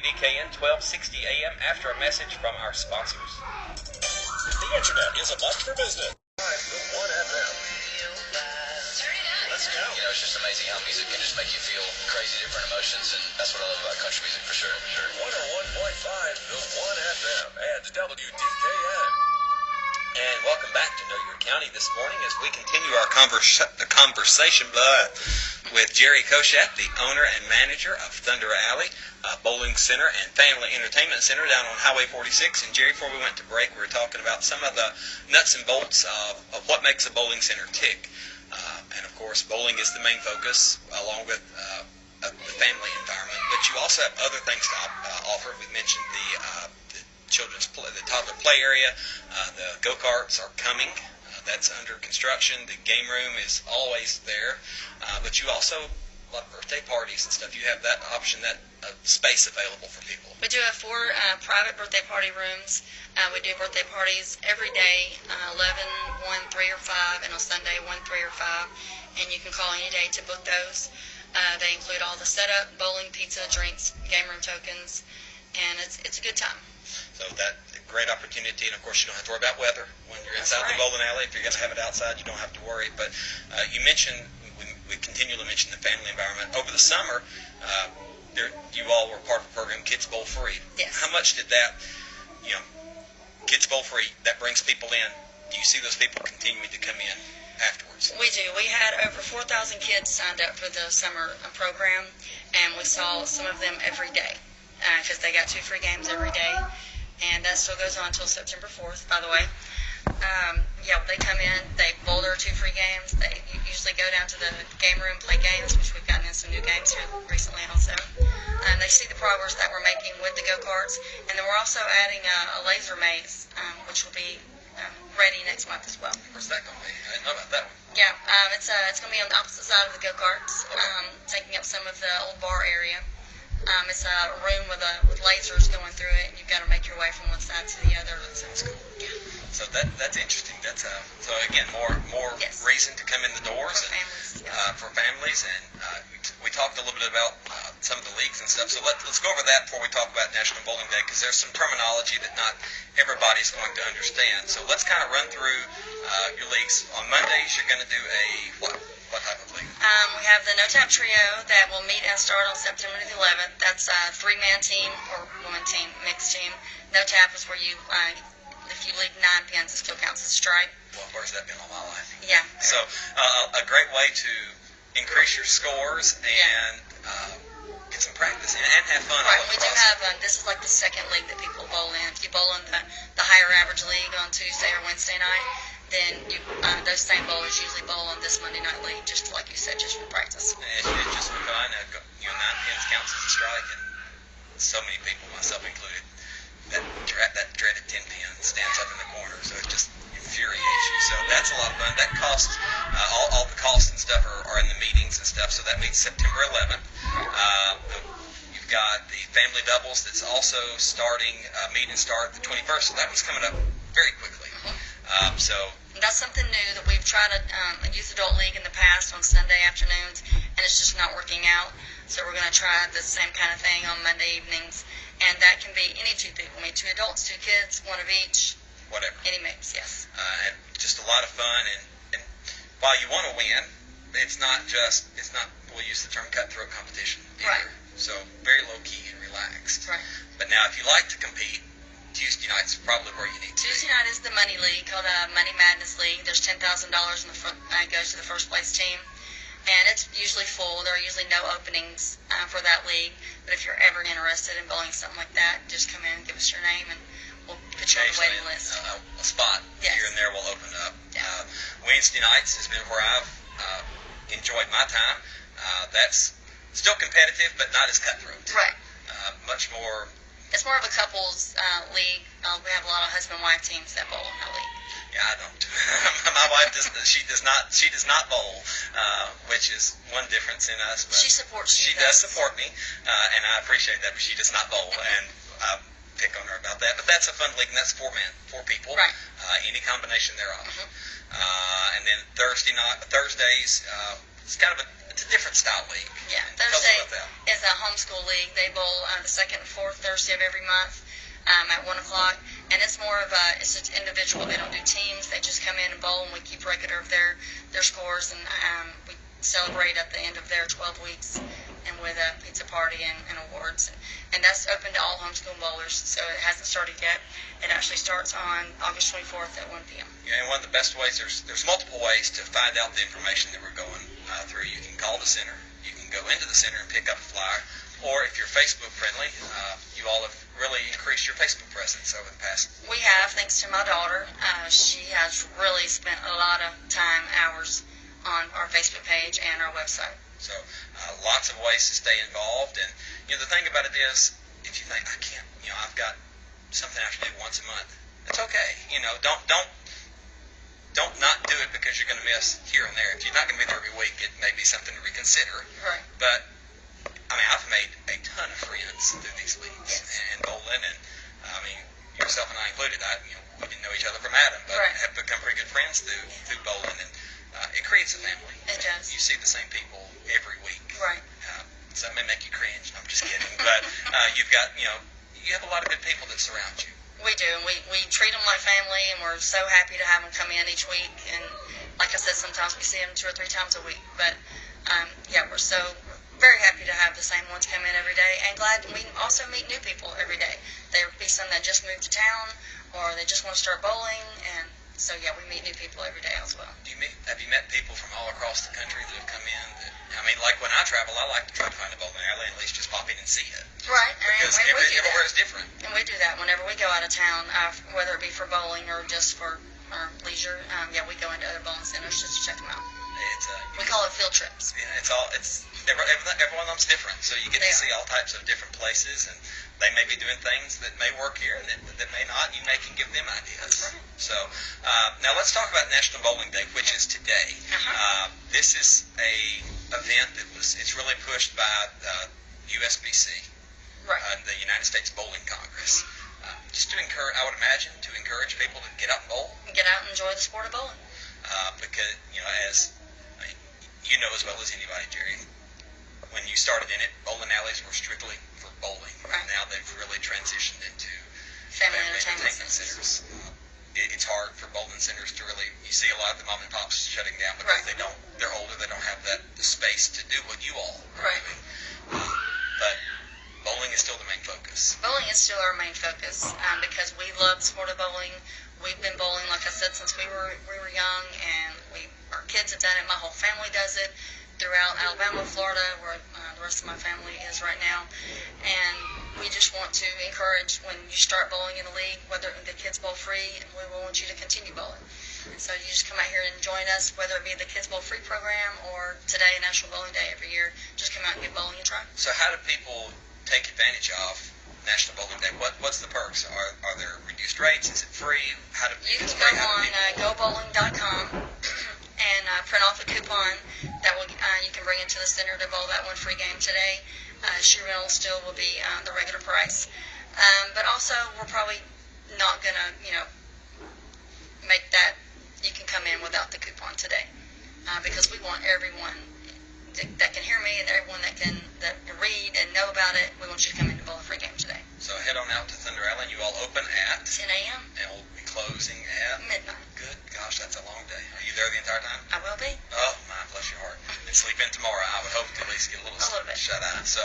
WDKN 1260 AM after a message from our sponsors. The internet is a must for business. 1FM. Let's go. You know, it's just amazing how music can just make you feel crazy different emotions, and that's what I love about country music for sure. 101.5 The 1FM and WDKN. And welcome back to Know Your County this morning as we continue our conversation with Geri Coshatt, the owner and manager of Thunder Alley Bowling Center and Family Entertainment Center down on Highway 46. And Geri, before we went to break, we were talking about some of the nuts and bolts of what makes a bowling center tick. And of course, bowling is the main focus, along with the family environment. But you also have other things to offer. We mentioned the children's play, the toddler play area. The go-karts are coming. That's under construction. The game room is always there. But you also, a lot of birthday parties and stuff, you have that option, that space available for people. We do have 4 private birthday party rooms. We do birthday parties every day, 11, 1, 3, or 5, and on Sunday, 1, 3, or 5. And you can call any day to book those. They include all the setup, bowling, pizza, drinks, game room tokens, and it's a good time. So that's a great opportunity, and of course you don't have to worry about weather when you're inside the bowling alley. If you're going to have it outside, you don't have to worry. But you mentioned, we continually mention the family environment. Over the summer, you all were part of a program, Kids Bowl Free. Yes. How much did that, Kids Bowl Free, that brings people in? Do you see those people continuing to come in afterwards? We do. We had over 4,000 kids signed up for the summer program, and we saw some of them every day because they got 2 free games every day. And that still goes on until September 4th, by the way. They come in, they bowl their 2 free games. They usually go down to the game room, play games, which we've gotten in some new games here recently also. And they see the progress that we're making with the go-karts. And then we're also adding a laser maze, which will be ready next month as well. Where's that going to be? I didn't know about that one. Yeah, it's going to be on the opposite side of the go-karts, taking up some of the old bar area. It's a room with lasers going through it, and you've got to make your way from one side to the other. That sounds cool. Yeah. So that's interesting. That's so again more yes. reason to come in the doors for families. And we talked a little bit about some of the leagues and stuff. So let's go over that before we talk about National Bowling Day, because there's some terminology that not everybody's going to understand. So let's kind of run through your leagues. On Mondays, you're going to do a what? What type of league? We have the No-Tap Trio that will meet and start on September the 11th. That's a 3-man team or woman team, mixed team. No-Tap is where you, if you leave 9 pins, it still counts as a strike. Well, where's that been all my life? Yeah. So a great way to increase your scores and get some practice and have fun. Right. We do have, this is like the second league that people bowl in. If you bowl in the higher average league on Tuesday or Wednesday night, then those same bowlers usually bowl on this Monday night league, just like you said, just for practice. It's just for fun. 9 pins counts as a strike, and so many people, myself included, that dreaded 10 pin stands up in the corner, so it just infuriates you. So that's a lot of fun. That costs, all the costs and stuff are in the meetings and stuff, so that meets September 11th. You've got the family doubles that's also starting, meet and start the 21st, so that one's coming up very quickly. That's something new that we've tried a youth adult league in the past on Sunday afternoons, and it's just not working out. So we're going to try the same kind of thing on Monday evenings, and that can be any 2 people. I mean, 2 adults, 2 kids, 1 of each. Whatever. Any mix, yes. And just a lot of fun, and while you want to win, it's not, we'll use the term cutthroat competition either. Right. So very low key and relaxed. Right. But now if you like to compete, Tuesday night's probably where you need to Tuesday night is the Money League, called Money Madness League. There's $10,000 in the front, goes to the first place team, and it's usually full. There are usually no openings for that league, but if you're ever interested in bowling something like that, just come in and give us your name, and we'll put you on the waiting list. A spot yes. here and there will open up. Yeah. Wednesday nights has been where I've enjoyed my time. That's still competitive, but not as cutthroat. Right. Much more. It's more of a couples league. We have a lot of husband-wife teams that bowl in that league. Yeah, I don't. My wife does not bowl, which is one difference in us. But she supports you. She does support me, and I appreciate that. But she does not bowl, and I pick on her about that. But that's a fun league, and that's 4 people. Right. Any combination thereof. Mm-hmm. And then Thursdays, it's kind of a It's a different style league. Yeah, Tell us Thursday about that. is a homeschool league. They bowl the second and fourth Thursday of every month at 1 o'clock, and it's more of it's just individual. They don't do teams. They just come in and bowl, and we keep record of their scores, and we celebrate at the end of their 12 weeks and with a pizza party and awards. And that's open to all homeschool bowlers, so it hasn't started yet. It actually starts on August 24th at 1 p.m. Yeah, and one of the best ways, there's multiple ways to find out the information that we're going through. You can call the center, you can go into the center and pick up a flyer, or if you're Facebook friendly, you all have really increased your Facebook presence over the past. We have, thanks to my daughter. She has really spent a lot of time, hours on our Facebook page and our website. So lots of ways to stay involved, and the thing about it is, if you think I can't, I've got something I have to do once a month, it's okay. Don't not do it because you're going to miss here and there. If you're not going to be there every week, it may be something to reconsider. Right. But I've made a ton of friends through these leagues and bowling, and yourself and I included. We didn't know each other from Adam, but have become pretty good friends through bowling, and it creates a family. It does. You see the same people every week. Right. So it may make you cringe. I'm just kidding, but you've got you have a lot of good people that surround you. We do, and we treat them like family, and we're so happy to have them come in each week. And like I said, sometimes we see them 2 or 3 times a week. But we're so very happy to have the same ones come in every day, and glad we also meet new people every day. There will be some that just moved to town, or they just want to start bowling, and so we meet new people every day as well. Have you met people from all across the country that have come in? Like when I travel, I like to try to find a bowling alley and at least just pop in and see it. Right. Because and we do everywhere that. is different. And we do that whenever we go out of town, whether it be for bowling or just for our leisure. We go into other bowling centers just to check them out. We call it field trips. Everyone of them's different, so you get to see all types of different places, and they may be doing things that may work here and that may not. You may can give them ideas. That's right. So now let's talk about National Bowling Day, which is today. This is a event it's really pushed by USBC, the United States Bowling Congress. Just to encourage, I would imagine, to encourage people to get out and bowl. Get out and enjoy the sport of bowling. Because as you know as well as anybody, Geri, when you started in it, bowling alleys were strictly for bowling. Right. Now they've really transitioned into family entertainment centers. It's hard for bowling centers to really. You see a lot of the mom and pops shutting down because they're older. They don't have the space to do what you all are doing. But bowling is still the main focus. Bowling is still our main focus because we love the sport of bowling. We've been bowling, like I said, since we were young, and our kids have done it. My whole family does it throughout Alabama, Florida, where the rest of my family is right now. And we just want to encourage, when you start bowling in the league, whether the kids bowl free, and we want you to continue bowling. So you just come out here and join us, whether it be the Kids Bowl Free program or today, National Bowling Day every year. Just come out and get bowling and try. So how do people take advantage of National Bowling Day? What's the perks? Are there reduced rates? Is it free? You can go on gobowling.com and print off a coupon that you can bring into the center to bowl that one free game today. Shoe rental still will be the regular price, but also we're probably not gonna make that you can come in without the coupon today because we want everyone that can hear me and everyone that can read and know about it. We want you to come in to bowl a free game today. So head on out to Thunder Alley. You all open at 10 a.m. and we'll be closing at midnight. Good gosh, that's a long day. Are you there the entire time? I will be. Oh my, bless your heart. And sleep in tomorrow. I would hope to at least get a little bit shut eye. So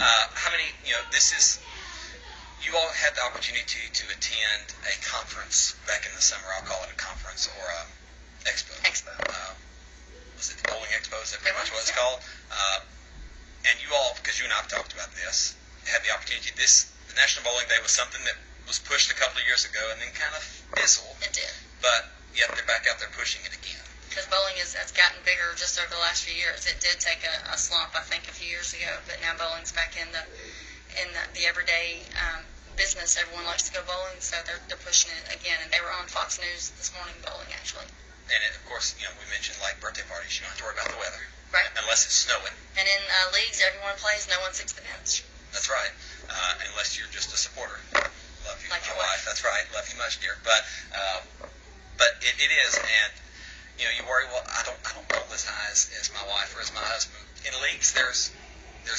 how many? This is. You all had the opportunity to attend a conference back in the summer. I'll call it a conference or a expo. Was it the Bowling Expo? Is that pretty much what it's called? And you all, because you and I have talked about this, had the opportunity. The National Bowling Day was something that was pushed a couple of years ago and then kind of fizzled. It did. But yet they're back out there pushing it again. Because bowling has gotten bigger just over the last few years. It did take a slump, I think, a few years ago, but now bowling's back in the everyday business. Everyone likes to go bowling, so they're pushing it again. And they were on Fox News this morning bowling, actually. And of course, we mentioned like birthday parties. You don't have to worry about the weather, right? Unless it's snowing. And in leagues, everyone plays. No one sits the bench. That's right. Unless you're just a supporter. Love you, like my your wife. That's right. Love you much, dear. But it is, and you worry. Well, I don't bowl as high as my wife or as my husband. in leagues there's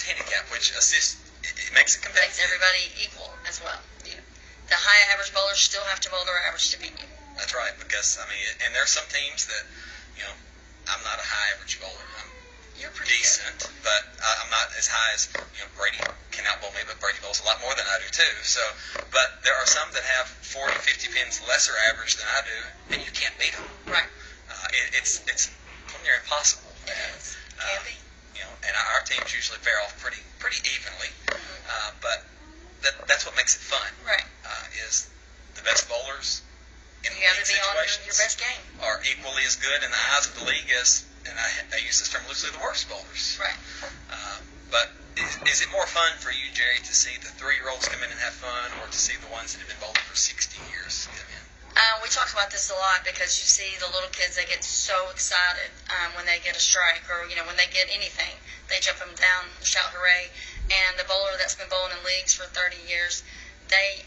handicap, which assists. It makes it competitive. Makes everybody equal as well. Yeah. The high average bowlers still have to bowl their average to beat you. That's right, because and there's some teams that, I'm not a high average bowler. You're pretty decent, but I'm not as high as Brady can outbowl me, but Brady bowls a lot more than I do too. So, but there are some that have 40, 50 pins lesser average than I do, and you can't beat them. Right. It's near impossible. Can be. And our teams usually fare off pretty evenly, but that's what makes it fun. Right. Is the best bowlers in you got league to be situations on your best game. are equally as good in the eyes of the league as, and I use this term loosely, the worst bowlers. Right. But is it more fun for you, Jerry, to see the 3-year-olds come in and have fun, or to see the ones that have been bowling for 60 years come in? We talk about this a lot because you see the little kids, they get so excited when they get a strike or, when they get anything. They jump them down, shout hooray. And the bowler that's been bowling in leagues for 30 years, they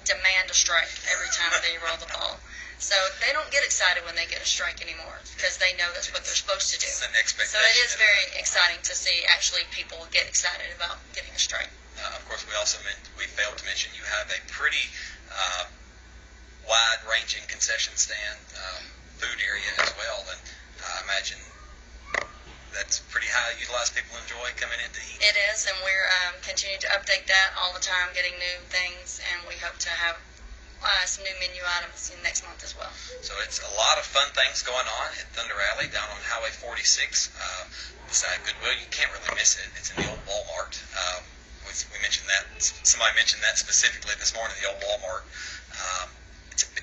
demand a strike every time they roll the ball. So they don't get excited when they get a strike anymore because they know that's what they're supposed to do. It's an expectation. So it is very exciting to see actually people get excited about getting a strike. Of course, we failed to mention you have a pretty wide-ranging concession stand food area as well, and I imagine that's pretty high utilized. People enjoy coming in to eat. It is, and we're continuing to update that all the time, getting new things, and we hope to have some new menu items in next month as well. So it's a lot of fun things going on at Thunder Alley down on Highway 46 beside Goodwill. You can't really miss it. It's in the old Walmart. We mentioned that. Somebody mentioned that specifically this morning, the old Walmart.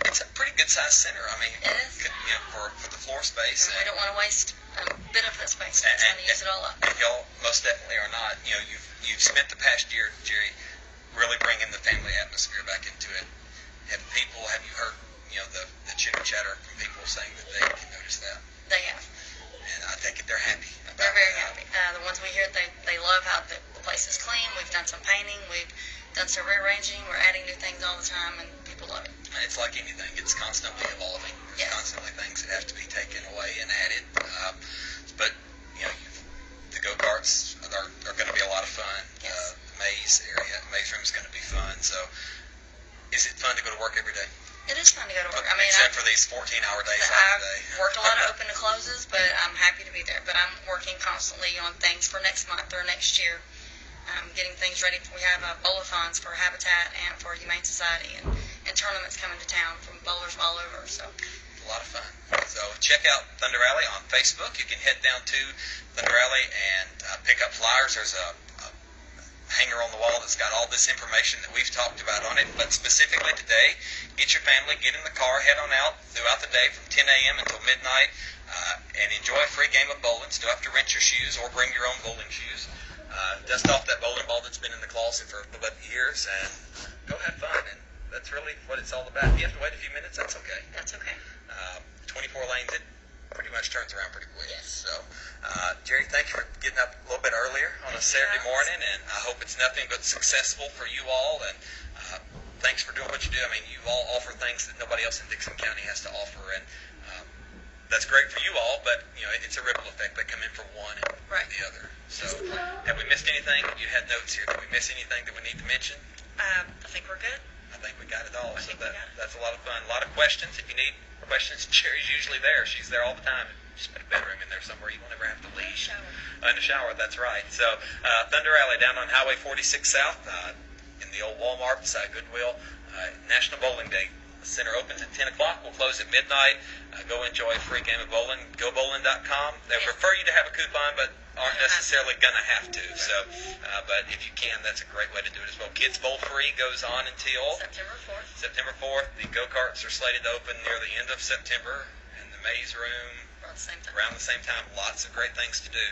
It's a pretty good-sized center. I mean, it is. For the floor space. And we don't want to waste a bit of that space. We're trying to use it all up. And y'all most definitely are not. You've spent the past year, Jerry, really bringing the family atmosphere back into it. Have you heard, the chitter-chatter from people saying that they can notice that? They have. And I think they're happy about They're very that. happy. The ones we hear, they love how the place is clean. We've done some painting. We've done some rearranging. We're adding new things all the time, and people love it. It's like anything. It's constantly evolving. There's Yes. constantly things that have to be taken away and added. But, the go-karts are going to be a lot of fun. Yes. The maze room is going to be fun. So is it fun to go to work every day? It is fun to go to work. Except for these 14-hour days like I've today. worked a lot of open to closes, but I'm happy to be there. But I'm working constantly on things for next month or next year. Getting things ready. We have bowl-a-thons for Habitat and for Humane Society and tournaments coming to town from bowlers all over. So A lot of fun. So check out Thunder Alley on Facebook. You can head down to Thunder Alley and pick up flyers. There's a hanger on the wall that's got all this information that we've talked about on it. But specifically today, get your family, get in the car, head on out throughout the day from 10 a.m. until midnight, and enjoy a free game of bowling. Still have to rent your shoes or bring your own bowling shoes. Dust off that bowling ball that's been in the closet for a couple of years and go have fun. And that's really what it's all about. If you have to wait a few minutes, that's okay. that's okay. 24 lanes, it pretty much turns around pretty quick. Yes. So, Jerry, thank you for getting up a little bit earlier on a Saturday morning, and I hope it's nothing but successful for you all. And thanks for doing what you do. I mean, you all offer things that nobody else in Dixon County has to offer, and that's great for you all. But it's a ripple effect. They come in for one and Right. the other. So, have we missed anything? You had notes here. Did we miss anything that we need to mention? I think we're good. I think we got it all. So think we got it. that's a lot of fun. A lot of questions. If you need questions, Jerry's usually there. She's there all the time. She's got a bedroom in there somewhere. You won't ever have to leave. In the shower, that's right. So Thunder Alley down on Highway 46 South in the old Walmart beside Goodwill. National Bowling Day. The center opens at 10 o'clock. We'll close at midnight. Go enjoy a free game of bowling. GoBowling.com. They prefer you to have a coupon, but aren't necessarily going to have to. So, but if you can, that's a great way to do it as well. Kids Bowl Free goes on until September 4th. The go-karts are slated to open near the end of September, and the maze room around the same time. Lots of great things to do.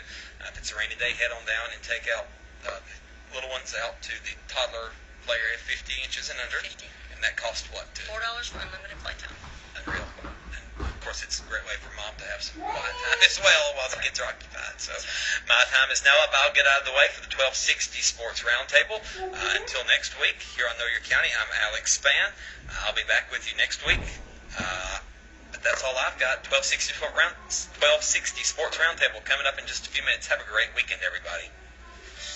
If it's a rainy day, head on down and take out the little ones out to the toddler play area, 50 inches and under. 50. And that costs what? $4 for unlimited playtime. Unreal. And of course, it's a great way for mom to have some quiet time as well while the kids are occupied. So my time is now up. I'll get out of the way for the 1260 Sports Roundtable. Until next week, here on Know Your County, I'm Alex Spann. I'll be back with you next week. that's all I've got. 1260 Sports Roundtable coming up in just a few minutes. Have a great weekend, everybody.